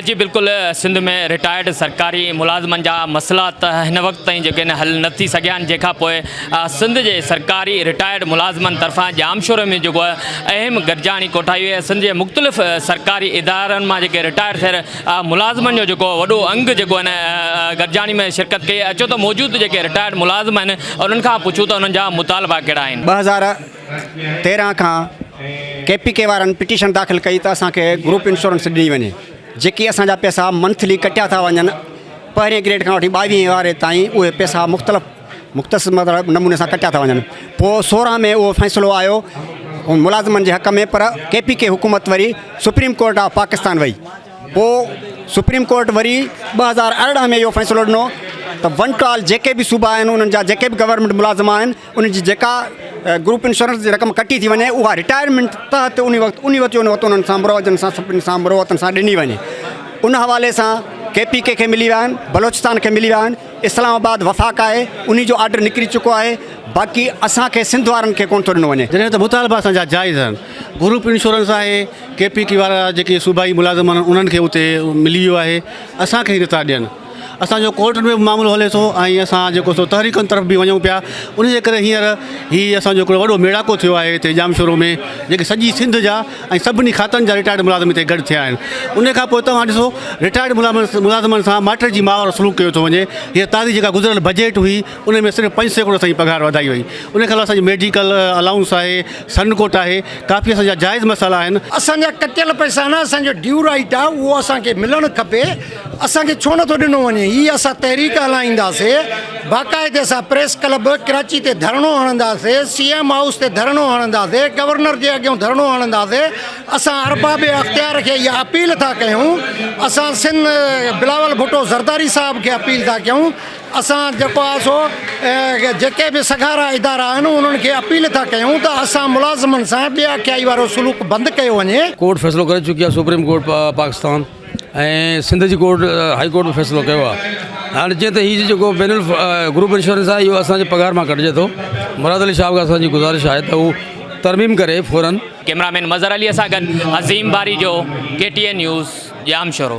जी बिल्कुल सिंध में रिटायर्ड सरकारी मुलाज़िमनि जा मसला त हिन वक़्त ताईं जेके हल न थी सघिया आहिनि। जंहिंखां पोइ सिंध जे सरकारी रिटायर्ड मुलाज़िमनि तरफ़ां जामशोर में जेको अहम गॾिजाणी कोठाई वई आहे। सिंध जे मुख़्तलिफ़ सरकारी इदारनि मां जेके रिटायर थियल मुलाज़िमनि जो जेको वॾो अंग जेको हिन गॾिजाणी में शिरकत कई। अचो त मौजूदु जेके रिटायर्ड मुलाज़िम आहिनि उन्हनि खां पुछूं त उन्हनि जा मुतालबा कहिड़ा आहिनि। 2013 खां KPK वारनि पिटीशन दाख़िल कई त असांखे ग्रुप इंश्योरेंस ॾिनी वञे, जेकी असांजा पैसा मंथली कटिया था वञनि। पहिरें ग्रेड खां वठी 22 वारे ताईं उहे पैसा मुख़्तलिफ़ मतिलबु नमूने सां कटिया था वञनि। पोइ 16 में उहो फ़ैसिलो आयो मुलाज़िमनि जे हक़ में, पर KPK हुकूमत वरी सुप्रीम कोर्ट ऑफ पाकिस्तान वई। पोइ सुप्रीम कोर्ट वरी 2018 में इहो फ़ैसिलो ॾिनो त वन टू ऑल जेके बि सूबा आहिनि उन्हनि जा जेके बि गवर्नमेंट मुलाज़िम आहिनि उन्हनि जी जेका ग्रुप इंश्योरेंस जी रक़म कटी थी वञे उहा रिटायरमेंट तहत उन वक़्तु उन्हनि सां मुरवजन सां सभिनी सां मुरवतनि सां ॾिनी वञे। उन हवाले सां KPK खे मिली विया आहिनि, बलोचिस्तान खे मिली विया आहिनि, इस्लामाबाद वफ़ाक़ आहे उन जो ऑर्डर निकिरी चुको आहे। बाक़ी असांखे सिंध वारनि खे कोन थो ॾिनो वञे। जॾहिं त मुतालबा असांजा जाइज़ आहिनि। ग्रुप इंश्योरेंस आहे, KPK वारा जेके सूबाई मुलाज़िम आहिनि उन्हनि खे उते मिली वियो आहे, असांखे ई नथा ॾियनि। असांजो कोर्ट में बि मामिलो हले थो ऐं असां जेको सो तहरीकनि तरफ़ बि वञूं पिया। उन जे करे हींअर हीअ असांजो हिकिड़ो वॾो मेड़ाको थियो आहे हिते जामशोरो में, जेके सॼी सिंध जा ऐं सभिनी खातनि जा रिटायर्ड मुलाज़िम हिते गॾु थिया आहिनि। उन खां पोइ तव्हां ॾिसो रिटायर्ड मुलाज़िमनि सां माटर जी मावर सलूक कयो थो वञे। हीअ ताज़ी जेका गुज़िरियल बजट हुई उन में सिर्फ़ु 5% असांजी पघार वधाई वई। उन खां असांजी मेडिकल अलाउंस आहे, सनकोट आहे, काफ़ी असांजा जाइज़ मसाला आहिनि। असांजा कटियल पैसा न असांजो ड्यू राइट आहे उहो असांखे मिलणु खपे। असांखे छो नथो ॾिनो वञे? हीअ असां तहरीक हलाईंदासीं, बाक़ाइदे सां प्रेस क्लब कराची ते धरणो हणंदासीं, CM हाउस ते धरणो हणंदासीं, गवर्नर जे अॻियां धरणो हणंदासीं। असां अरबाब अख्तियार खे इहा अपील था कयूं, असां सिंध बिलावल भुट्टो ज़रदारी साहिब खे अपील था कयूं। असां जेको आहे सो जेके बि सगारा इदारा आहिनि उन्हनि खे अपील था कयूं त असां मुलाज़िमनि सां बेअख्याई वारो सलूक बंदि कयो वञे। कोर्ट फ़ैसिलो करे चुकी आहे, सुप्रीम कोर्ट पाकिस्तान ऐं सिंध जी कोर्ट हाई कोर्ट में फ़ैसिलो कयो आहे। हाणे जीअं त हीअ जेको बैनुल ग्रुप इंश्योरेंस आहे इहो असांजे पघार मां कटिजे थो। मुराद अली साहब खां असांजी गुज़ारिश आहे त हू तरमीम करे फ़ौरन। कैमरामैन मज़हर अली सां गॾु अज़ीम बारी जो KTN न्यूज़ जामशोरो।